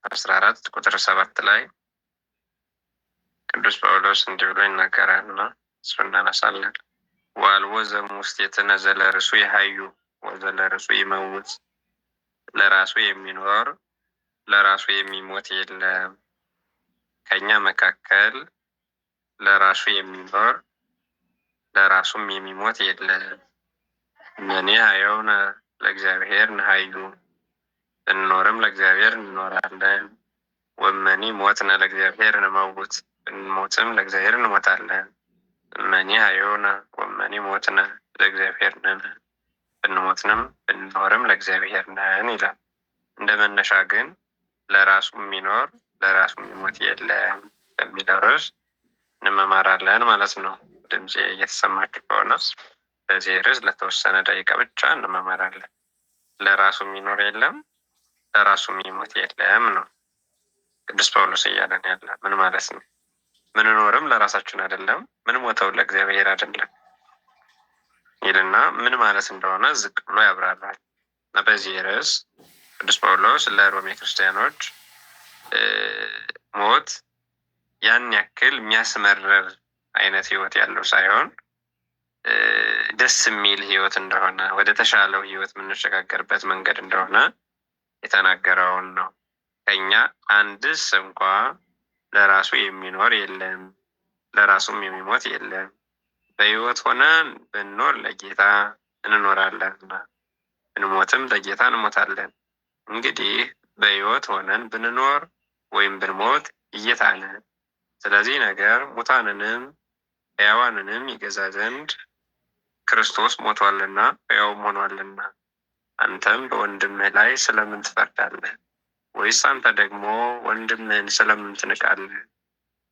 14 ቁጥር 7 ላይ ቅዱስ ጳውሎስ እንዲህ ብሎ ይናገራልና እሱ እናነሳለን። ዋልቦ ዘእሙስቴትነ ዘለርእሱ ይሃዩ ወዘለርእሱ ይመውት። ለራሱ የሚኖር ለራሱ የሚሞት የለም። ከኛ መካከል ለራሱ የሚኖር ለራሱም የሚሞት የለም። እኔ ሀየውነ ለእግዚአብሔር ንሃዩ፣ ብንኖርም ለእግዚአብሔር እንኖራለን። ወመኒ ሞትነ ለእግዚአብሔር እንመውት፣ ብንሞትም ለእግዚአብሔር እንሞታለን። እመኒ ሀየውነ ወመኒ ሞትነ ለእግዚአብሔር ነን፣ ብንሞትንም ብንኖርም ለእግዚአብሔር ነን ይላል። እንደ መነሻ ግን ለራሱ የሚኖር ለራሱ የሚሞት የለም በሚለው ርዕስ እንመማራለን ማለት ነው። ድምፄ እየተሰማችሁ ከሆነ በዚህ ርዕስ ለተወሰነ ደቂቃ ብቻ እንመማራለን። ለራሱ የሚኖር የለም ለራሱ የሚሞት የለም ነው ቅዱስ ጳውሎስ እያለን ያለ። ምን ማለት ነው? ምንኖርም ለራሳችን አይደለም፣ ምን ሞተው ለእግዚአብሔር አይደለም ይልና ምን ማለት እንደሆነ ዝቅ ብሎ ያብራራል። እና በዚህ ርዕስ ቅዱስ ጳውሎስ ለሮሜ ክርስቲያኖች ሞት ያን ያክል የሚያስመርር አይነት ህይወት ያለው ሳይሆን ደስ የሚል ህይወት እንደሆነ፣ ወደ ተሻለው ህይወት የምንሸጋገርበት መንገድ እንደሆነ የተናገረውን ነው። ከኛ አንድስ እንኳ ለራሱ የሚኖር የለም ለራሱም የሚሞት የለም። በህይወት ሆነን ብንኖር ለጌታ እንኖራለን፣ ብንሞትም ለጌታ እንሞታለን። እንግዲህ በህይወት ሆነን ብንኖር ወይም ብንሞት እየታ ነን። ስለዚህ ነገር ሙታንንም ሕያዋንንም ይገዛ ዘንድ ክርስቶስ ሞቷልና ሕያውም ሆኗልና። አንተም በወንድምህ ላይ ስለምን ትፈርዳለህ? ወይስ አንተ ደግሞ ወንድምህን ስለምን ትንቃለህ?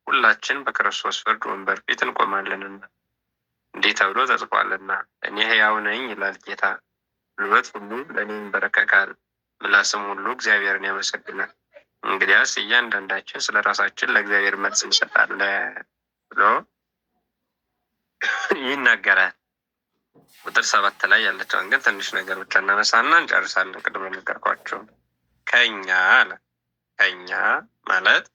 ሁላችን በክርስቶስ ፍርድ ወንበር ፊት እንቆማለንና። እንዲህ ተብሎ ተጽፏልና፣ እኔ ሕያው ነኝ ይላል ጌታ፣ ጉልበት ሁሉ ለእኔ ይንበረከካል፣ ምላስም ሁሉ እግዚአብሔርን ያመሰግናል። እንግዲያስ እያንዳንዳችን ስለ ራሳችን ለእግዚአብሔር መልስ እንሰጣለን ብሎ ይናገራል። ቁጥር 7 ላይ ያለችውን ግን ትንሽ ነገር ብቻ እናነሳና እንጨርሳለን። ቅድም ነገርኳቸው። ከኛ አለ። ከኛ ማለት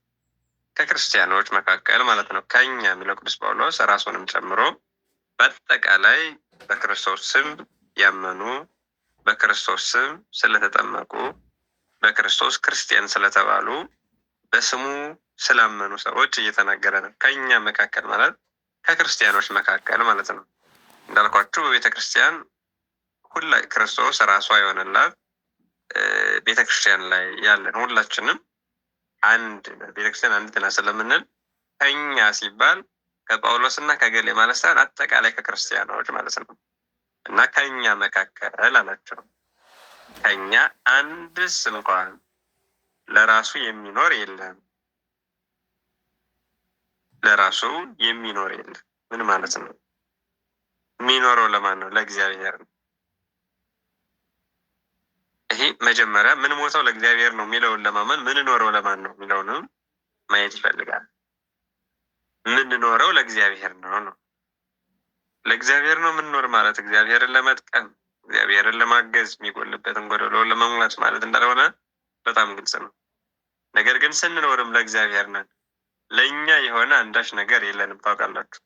ከክርስቲያኖች መካከል ማለት ነው። ከኛ የሚለው ቅዱስ ጳውሎስ ራሱንም ጨምሮ በአጠቃላይ በክርስቶስ ስም ያመኑ፣ በክርስቶስ ስም ስለተጠመቁ፣ በክርስቶስ ክርስቲያን ስለተባሉ፣ በስሙ ስላመኑ ሰዎች እየተናገረ ነው። ከኛ መካከል ማለት ከክርስቲያኖች መካከል ማለት ነው። እንዳልኳችሁ በቤተ ክርስቲያን ሁላ ክርስቶስ ራሷ የሆነላት ቤተ ክርስቲያን ላይ ያለን ሁላችንም አንድ ቤተ ክርስቲያን አንድ ና ስለምንል ከኛ ሲባል ከጳውሎስ እና ከገሌ ማለት ሳይሆን አጠቃላይ ከክርስቲያኖች ማለት ነው። እና ከኛ መካከል አላቸው። ከኛ አንድስ እንኳን ለራሱ የሚኖር የለም። ለራሱ የሚኖር የለም ምን ማለት ነው? የሚኖረው ለማን ነው? ለእግዚአብሔር ነው። ይሄ መጀመሪያ ምን ሞተው ለእግዚአብሔር ነው የሚለውን ለማመን ምን ኖረው ለማን ነው የሚለውንም ማየት ይፈልጋል። ምን ኖረው ለእግዚአብሔር ነው ነው። ለእግዚአብሔር ነው የምንኖር ማለት እግዚአብሔርን ለመጥቀም እግዚአብሔርን ለማገዝ የሚጎልበትን ጎደሎ ለመሙላት ማለት እንዳልሆነ በጣም ግልጽ ነው። ነገር ግን ስንኖርም ለእግዚአብሔር ነን። ለእኛ የሆነ አንዳች ነገር የለንም። ታውቃላችሁ፣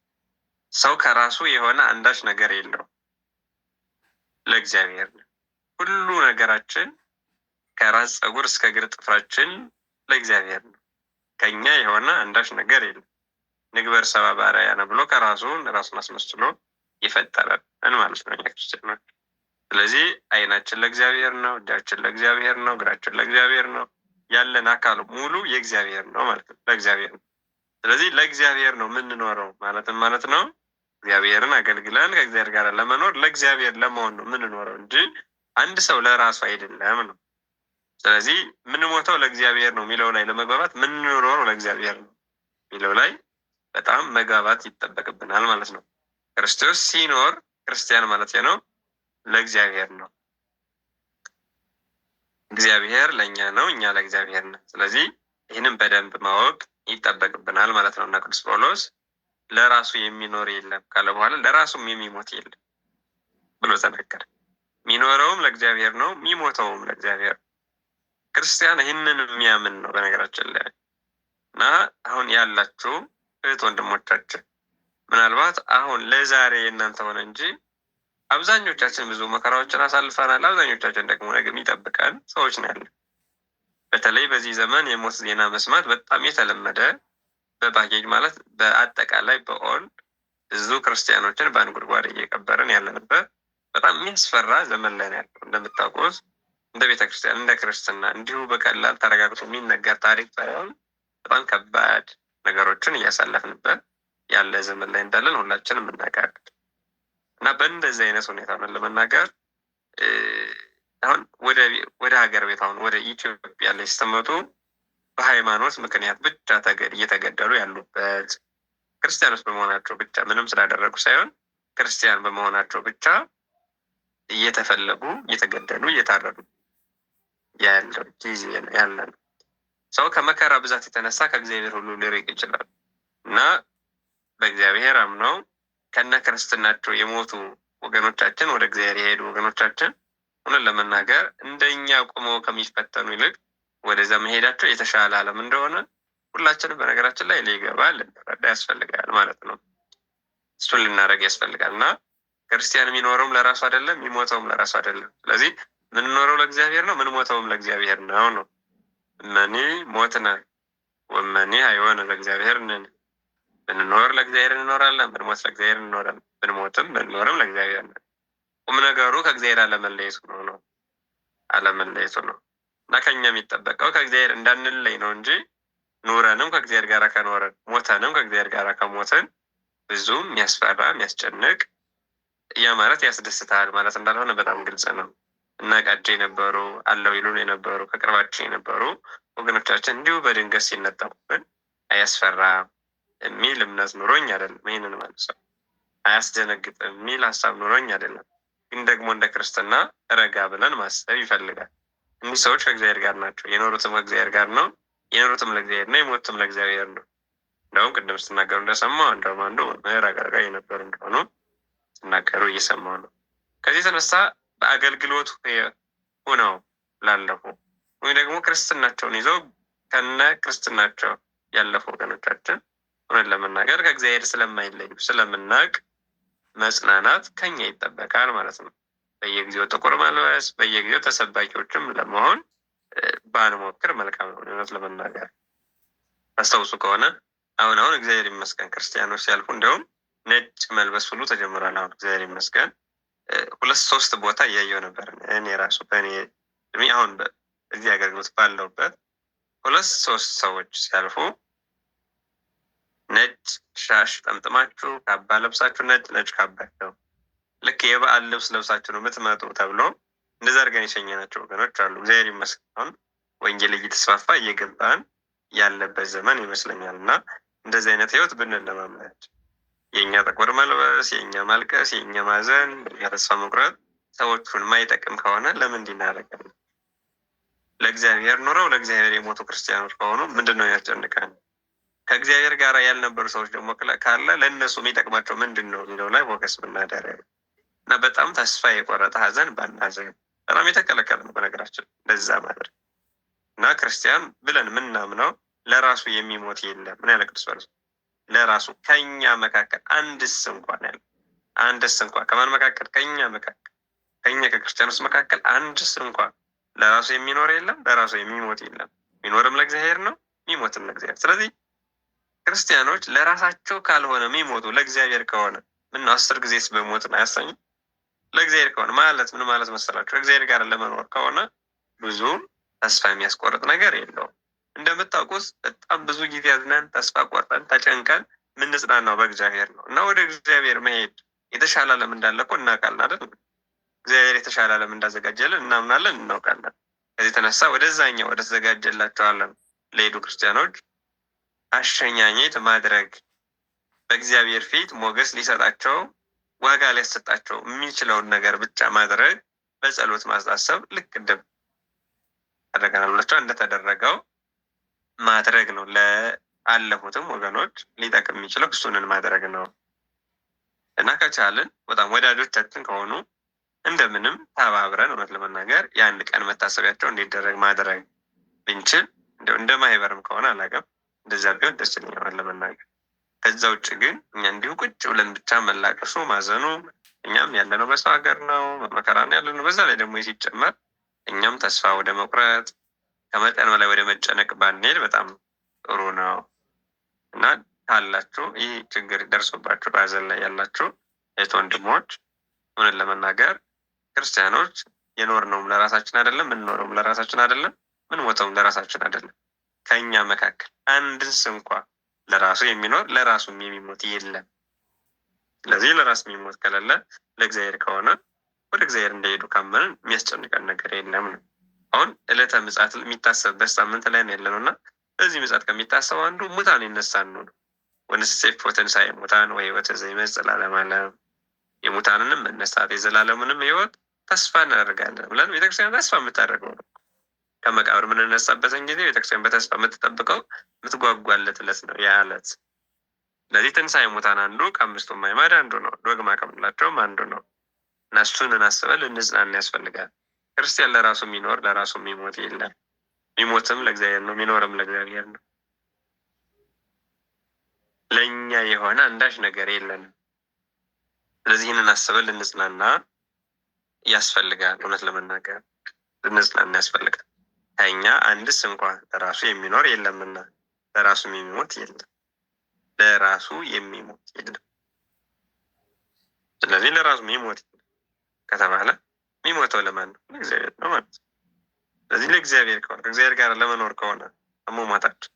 ሰው ከራሱ የሆነ አንዳች ነገር የለው። ለእግዚአብሔር ነው ሁሉ ነገራችን፣ ከራስ ፀጉር እስከ እግር ጥፍራችን ለእግዚአብሔር ነው። ከኛ የሆነ አንዳች ነገር የለም። ንግበር ሰብአ በአርአያነ ብሎ ራሱን አስመስሎ የፈጠረን ማለት ነው እኛ ክርስቲያኖች። ስለዚህ ዓይናችን ለእግዚአብሔር ነው፣ እጃችን ለእግዚአብሔር ነው፣ እግራችን ለእግዚአብሔር ነው። ያለን አካል ሙሉ የእግዚአብሔር ነው ማለት ነው፣ ለእግዚአብሔር ነው። ስለዚህ ለእግዚአብሔር ነው የምንኖረው ማለትም ማለት ነው እግዚአብሔርን አገልግለን ከእግዚአብሔር ጋር ለመኖር ለእግዚአብሔር ለመሆን ነው የምንኖረው እንጂ አንድ ሰው ለራሱ አይደለም ነው። ስለዚህ ምንሞተው ለእግዚአብሔር ነው የሚለው ላይ ለመግባባት ምንኖረው ለእግዚአብሔር ነው የሚለው ላይ በጣም መግባባት ይጠበቅብናል ማለት ነው። ክርስቶስ ሲኖር ክርስቲያን ማለት ነው ለእግዚአብሔር ነው። እግዚአብሔር ለእኛ ነው፣ እኛ ለእግዚአብሔር ነው። ስለዚህ ይህንን በደንብ ማወቅ ይጠበቅብናል ማለት ነው። እና ቅዱስ ጳውሎስ ለራሱ የሚኖር የለም ካለ በኋላ ለራሱም የሚሞት የለም ብሎ ተናገረ። የሚኖረውም ለእግዚአብሔር ነው፣ የሚሞተውም ለእግዚአብሔር። ክርስቲያን ይህንን የሚያምን ነው በነገራችን ላይ። እና አሁን ያላችሁ እህት ወንድሞቻችን ምናልባት አሁን ለዛሬ እናንተ ሆነ እንጂ አብዛኞቻችን ብዙ መከራዎችን አሳልፈናል። አብዛኞቻችን ደግሞ ነገ የሚጠብቀን ሰዎች ነው ያለን። በተለይ በዚህ ዘመን የሞት ዜና መስማት በጣም የተለመደ በፓኬጅ ማለት በአጠቃላይ በኦል ብዙ ክርስቲያኖችን በአንድ ጉድጓድ እየቀበርን ያለንበት በጣም የሚያስፈራ ዘመን ላይ ነው ያለው። እንደምታውቁት እንደ ቤተክርስቲያን እንደ ክርስትና እንዲሁ በቀላል ተረጋግቶ የሚነገር ታሪክ ሳይሆን በጣም ከባድ ነገሮችን እያሳለፍንበት ያለ ዘመን ላይ እንዳለን ሁላችንም እናውቃለን። እና በእንደዚህ አይነት ሁኔታ ነው ለመናገር አሁን ወደ ሀገር ቤት አሁን ወደ ኢትዮጵያ ላይ ስትመጡ በሃይማኖት ምክንያት ብቻ እየተገደሉ ያሉበት ክርስቲያኖች በመሆናቸው ብቻ ምንም ስላደረጉ ሳይሆን ክርስቲያን በመሆናቸው ብቻ እየተፈለጉ እየተገደሉ እየታረዱ ያለው ጊዜ ያለ ነው። ሰው ከመከራ ብዛት የተነሳ ከእግዚአብሔር ሁሉ ሊርቅ ይችላል እና በእግዚአብሔር አምነው ከነ ክርስትናቸው የሞቱ ወገኖቻችን ወደ እግዚአብሔር የሄዱ ወገኖቻችን እውነት ለመናገር እንደኛ ቁመው ከሚፈተኑ ይልቅ ወደዛ መሄዳቸው የተሻለ ዓለም እንደሆነ ሁላችንም በነገራችን ላይ ሊገባ ልንረዳ ያስፈልጋል ማለት ነው። እሱን ልናደርግ ያስፈልጋል እና ክርስቲያን የሚኖረውም ለራሱ አይደለም፣ የሚሞተውም ለራሱ አይደለም። ስለዚህ ምንኖረው ለእግዚአብሔር ነው፣ ምንሞተውም ለእግዚአብሔር ነው ነው እመኒ ሞትነ ወመኒ አይሆን ለእግዚአብሔር ነን። ብንኖር ለእግዚአብሔር እንኖራለን፣ ብንሞት ለእግዚአብሔር እንኖራለን፣ ብንሞትም ብንኖርም ለእግዚአብሔር ነን። ቁም ነገሩ ከእግዚአብሔር አለመለየቱ ነው አለመለየቱ ነው እና ከኛ የሚጠበቀው ከእግዚአብሔር እንዳንለይ ነው እንጂ ኑረንም ከእግዚአብሔር ጋር ከኖረን ሞተንም ከእግዚአብሔር ጋር ከሞትን ብዙ የሚያስፈራ የሚያስጨንቅ ያ ማለት ያስደስታል ማለት እንዳልሆነ በጣም ግልጽ ነው። እና ቃጄ የነበሩ አለው ይሉን የነበሩ ከቅርባችን የነበሩ ወገኖቻችን እንዲሁ በድንገት ሲነጠቁብን አያስፈራ የሚል እምነት ኑሮኝ አይደለም። ይህንን ማለት ነው አያስደነግጥም የሚል ሀሳብ ኑሮኝ አይደለም። ግን ደግሞ እንደ ክርስትና ረጋ ብለን ማሰብ ይፈልጋል። እኒህ ሰዎች ከእግዚአብሔር ጋር ናቸው። የኖሩትም ከእግዚአብሔር ጋር ነው። የኖሩትም ለእግዚአብሔር ነው። የሞቱትም ለእግዚአብሔር ነው። እንደውም ቅድም ስትናገሩ እንደሰማው እንደውም አንዱ መምህር አገልጋይ የነበሩ እንደሆኑ ስትናገሩ እየሰማው ነው። ከዚህ የተነሳ በአገልግሎት ሆነው ላለፉ ወይም ደግሞ ክርስትናቸውን ይዘው ከነ ክርስትናቸው ያለፉ ወገኖቻችን ሆነን ለመናገር ከእግዚአብሔር ስለማይለዩ ስለምናውቅ መጽናናት ከኛ ይጠበቃል ማለት ነው። በየጊዜው ጥቁር መልበስ፣ በየጊዜው ተሰባኪዎችም ለመሆን ባንሞክር መልካም ነው። እውነት ለመናገር አስታውሱ ከሆነ አሁን እግዚአብሔር ይመስገን ክርስቲያኖች ሲያልፉ እንዲያውም ነጭ መልበስ ሁሉ ተጀምሯል። አሁን እግዚአብሔር ይመስገን 2-3 ቦታ እያየው ነበር እኔ ራሱ በእኔ እድሜ አሁን እዚህ አገልግሎት ባለውበት 2-3 ሰዎች ሲያልፉ ነጭ ሻሽ ጠምጥማችሁ ካባ ለብሳችሁ ነጭ ካባቸው ልክ የበዓል ልብስ ለብሳችሁ ነው የምትመጡ ተብሎ እንደዛ አድርገን የሸኘናቸው ወገኖች አሉ። እግዚአብሔር ይመስገን ወንጌል እየተስፋፋ እየገባን ያለበት ዘመን ይመስለኛል እና እንደዚህ አይነት ህይወት ብንለማመድ የእኛ ጥቁር መልበስ፣ የእኛ ማልቀስ፣ የእኛ ማዘን፣ የእኛ ተስፋ መቁረጥ ሰዎቹን ማይጠቅም ከሆነ ለምን እንዲናረጋለን? ለእግዚአብሔር ኑረው ለእግዚአብሔር የሞቱ ክርስቲያኖች ከሆኑ ምንድን ነው ያስጨንቀን? ከእግዚአብሔር ጋር ያልነበሩ ሰዎች ደግሞ ካለ ለእነሱ የሚጠቅማቸው ምንድን ነው የሚለው ላይ ፎከስ ብናደርግ እና በጣም ተስፋ የቆረጠ ሀዘን ባናዘን በጣም የተከለከለ ነው በነገራችን እንደዛ ማድረግ እና ክርስቲያን ብለን ምናምነው ለራሱ የሚሞት የለም። ምን ያለ ቅዱስ ጳውሎስ ለራሱ ከኛ መካከል አንድስ እንኳን ያለ አንድስ እንኳን ከማን መካከል ከኛ ከክርስቲያኖች መካከል አንድስ እንኳን ለራሱ የሚኖር የለም፣ ለራሱ የሚሞት የለም። የሚኖርም ለእግዚአብሔር ነው፣ የሚሞትም ለእግዚአብሔር። ስለዚህ ክርስቲያኖች ለራሳቸው ካልሆነ የሚሞቱ ለእግዚአብሔር ከሆነ ምን 10 ጊዜስ በሞት አያሰኝም? ለእግዚአብሔር ከሆነ ማለት ምን ማለት መሰላችሁ? እግዚአብሔር ጋር ለመኖር ከሆነ ብዙ ተስፋ የሚያስቆርጥ ነገር የለውም። እንደምታውቁት በጣም ብዙ ጊዜ ያዝነን ተስፋ ቆርጠን ተጨንቀን ምንጽናናው በእግዚአብሔር ነው እና ወደ እግዚአብሔር መሄድ የተሻለ ዓለም እንዳለ እኮ እናውቃለን አይደል? እግዚአብሔር የተሻለ ዓለም እንዳዘጋጀልን እናምናለን፣ እናውቃለን። ከዚህ የተነሳ ወደዛኛው ወደ ተዘጋጀላቸው ዓለም ለሄዱ ክርስቲያኖች አሸኛኘት ማድረግ በእግዚአብሔር ፊት ሞገስ ሊሰጣቸው ዋጋ ሊያሰጣቸው የሚችለውን ነገር ብቻ ማድረግ በጸሎት ማሳሰብ ልክ እንደም አደረጋናላቸው እንደተደረገው ማድረግ ነው። ለአለፉትም ወገኖች ሊጠቅም የሚችለው እሱንን ማድረግ ነው እና ከቻልን በጣም ወዳጆቻችን ከሆኑ እንደምንም ተባብረን እውነት ለመናገር የአንድ ቀን መታሰቢያቸው እንዲደረግ ማድረግ ብንችል እንደው እንደ ማህበርም ከሆነ አላውቅም፣ እንደዚያ ቢሆን ደስ ይለኛል ለመናገር። ከዛ ውጭ ግን እኛ እንዲሁ ቁጭ ብለን ብቻ መላቀሱ ማዘኑ፣ እኛም ያለነው በሰው ሀገር ነው፣ መከራ ነው ያለነው። በዛ ላይ ደግሞ ሲጨመር እኛም ተስፋ ወደ መቁረጥ ከመጠን በላይ ወደ መጨነቅ ባንሄድ በጣም ጥሩ ነው እና ካላችሁ ይህ ችግር ደርሶባችሁ በሀዘን ላይ ያላችሁ እህት ወንድሞች፣ እውነት ለመናገር ክርስቲያኖች የኖርነውም ለራሳችን አይደለም፣ የምንኖረውም ለራሳችን አይደለም፣ ምንሞተውም ለራሳችን አይደለም። ከእኛ መካከል አንድስ እንኳ ለራሱ የሚኖር ለራሱም የሚሞት የለም። ስለዚህ ለራስ የሚሞት ከሌለ ለእግዚአብሔር ከሆነ ወደ እግዚአብሔር እንደሄዱ ካመንን የሚያስጨንቀን ነገር የለም ነው። አሁን ዕለተ ምጽአት የሚታሰብበት ሳምንት ላይ ነው ያለነው እና በዚህ ምጽአት ከሚታሰበው አንዱ ሙታን ይነሳሉ ነው። ወንሴፎ ትንሣኤ ሙታን ወሕይወተ ዘይመጽእ ለዓለመ ዓለም፣ የሙታንንም መነሳት የዘላለሙንም ሕይወት ተስፋ እናደርጋለን ብለን ቤተክርስቲያን ተስፋ የምታደርገው ነው። ከመቃብር የምንነሳበትን ጊዜ ቤተክርስቲያን በተስፋ የምትጠብቀው የምትጓጓለት ዕለት ነው ያ ዕለት። ስለዚህ ትንሣኤ ሙታን አንዱ ከአምስቱ አዕማድ አንዱ ነው፣ ዶግማ ከምንላቸውም አንዱ ነው እና እሱን አስበን ልንጽናና ያስፈልጋል። ክርስቲያን ለራሱ የሚኖር ለራሱ የሚሞት የለም። የሚሞትም ለእግዚአብሔር ነው፣ የሚኖርም ለእግዚአብሔር ነው። ለእኛ የሆነ አንዳች ነገር የለንም። ስለዚህ ይህንን አስበን ልንጽናና ያስፈልጋል። እውነት ለመናገር ልንጽናና ያስፈልጋል። ከእኛ አንድስ እንኳን ለራሱ የሚኖር የለምና ለራሱ የሚሞት የለም። ለራሱ የሚሞት የለም። ስለዚህ ለራሱ የሚሞት ከተባለ የሚሞተው ለማን ነው? ለእግዚአብሔር ነው ማለት ነው። ስለዚህ ለእግዚአብሔር ከሆነ ከእግዚአብሔር ጋር ለመኖር ከሆነ አሟሟታችን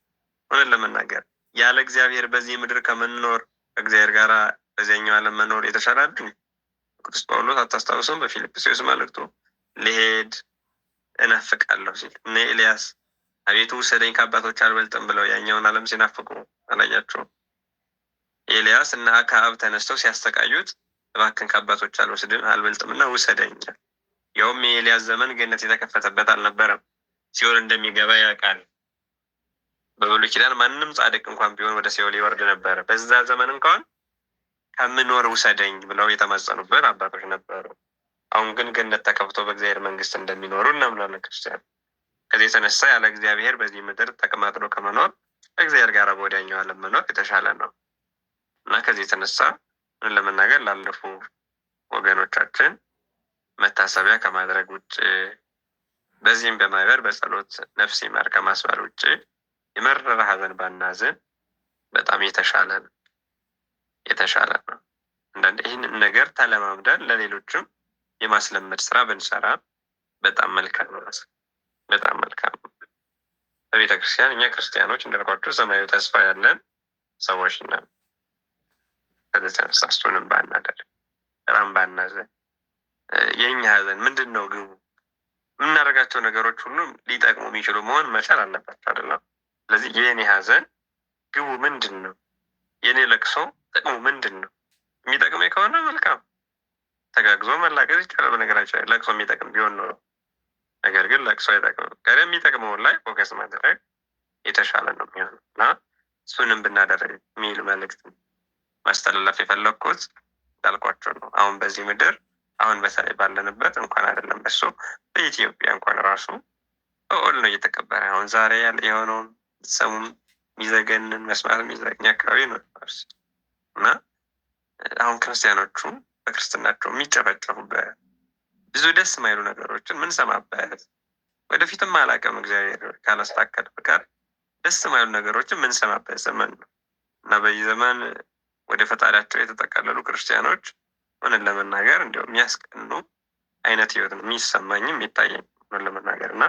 እውነት ለመናገር ያለ እግዚአብሔር በዚህ ምድር ከምንኖር ከእግዚአብሔር ጋር በዚያኛው ዓለም መኖር የተሻለ አይደል? ቅዱስ ጳውሎስ አታስታውስም? በፊልጵስዩስ መልእክቱ ልሄድ እናፍቃለሁ ሲል እነ ኤልያስ አቤቱ ውሰደኝ ከአባቶች አልበልጥም ብለው ያኛውን ዓለም ሲናፍቁ አላያቸውም? ኤልያስ እና አክዓብ ተነስተው ሲያስተቃዩት እባክን ከአባቶች አልበልጥም እና ውሰደኝ። ያውም የኤልያስ ዘመን ገነት የተከፈተበት አልነበረም። ሲኦል እንደሚገባ ያውቃል። በብሉይ ኪዳን ማንም ጻድቅ እንኳን ቢሆን ወደ ሲኦል ይወርድ ነበረ። በዛ ዘመን እንኳን ከምኖር ውሰደኝ ብለው የተማጸኑበት አባቶች ነበሩ። አሁን ግን ገነት ተከፍቶ በእግዚአብሔር መንግስት እንደሚኖሩ እናምናለን ክርስቲያን። ከዚህ የተነሳ ያለ እግዚአብሔር በዚህ ምድር ተቀማጥሎ ከመኖር ከእግዚአብሔር ጋር በወዲያኛው ዓለም መኖር የተሻለ ነው እና ከዚህ የተነሳ ምን ለመናገር ላለፉ ወገኖቻችን መታሰቢያ ከማድረግ ውጭ በዚህም በማህበር በጸሎት ነፍስ ይማር ከማስባል ውጭ የመረረ ሀዘን ባናዝን በጣም የተሻለ ነው ነው። አንዳንድ ይህንን ነገር ተለማምደን ለሌሎችም የማስለመድ ስራ ብንሰራ በጣም መልካም ነው። በጣም መልካም ነው። በቤተ ክርስቲያን እኛ ክርስቲያኖች እንደርኳቸው ሰማያዊ ተስፋ ያለን ሰዎች ነን። ከዚህ ተነሳ እሱንም ባናደር በጣም ባናዘን። የእኛ ሀዘን ምንድን ነው? ግቡ የምናደርጋቸው ነገሮች ሁሉም ሊጠቅሙ የሚችሉ መሆን መቻል አለባቸው አይደለም? ስለዚህ የእኔ ሀዘን ግቡ ምንድን ነው? የእኔ ለቅሶ ጥቅሙ ምንድን ነው? የሚጠቅመኝ ከሆነ መልካም ተጋግዞ መላገዝ ይቻላል። በነገራችን ለቅሶ የሚጠቅም ቢሆን ኖሮ፣ ነገር ግን ለቅሶ አይጠቅምም። ከደ የሚጠቅመውን ላይ ፎከስ ማድረግ የተሻለ ነው የሚሆነው እና እሱንም ብናደርግ የሚል መልእክት ማስተላለፍ የፈለግኩት እንዳልኳቸው ነው። አሁን በዚህ ምድር አሁን በተለይ ባለንበት እንኳን አይደለም በሱ በኢትዮጵያ እንኳን ራሱ በኦል ነው እየተቀበረ አሁን ዛሬ ያለ የሆነውን ሰሙም የሚዘገንን መስማት የሚዘገኝ አካባቢ ነው እና አሁን ክርስቲያኖቹ በክርስትናቸው የሚጨፈጨፉበት ብዙ ደስ የማይሉ ነገሮችን ምንሰማበት ወደፊትም አላውቅም እግዚአብሔር ካላስታከለ በቀር ደስ የማይሉ ነገሮችን ምንሰማበት ዘመን ነው እና በዚህ ዘመን ወደ ፈጣሪያቸው የተጠቀለሉ ክርስቲያኖች ምንን ለመናገር እንዲያው የሚያስቀኑ አይነት ህይወት ነው የሚሰማኝም የሚታየኝ ምን ለመናገር እና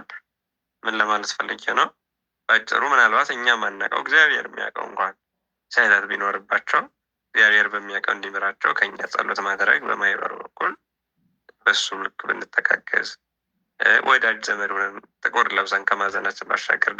ምን ለማለት ፈልጌ ነው። ባጭሩ ምናልባት እኛ ማናውቀው እግዚአብሔር የሚያውቀው እንኳን ስህተት ቢኖርባቸው እግዚአብሔር በሚያውቀው እንዲምራቸው ከኛ ጸሎት ማድረግ በማህበሩ በኩል በሱ ልክ ብንተጋገዝ ወዳጅ ዘመድ ሆነን ጥቁር ለብሰን ከማዘናችን ባሻገር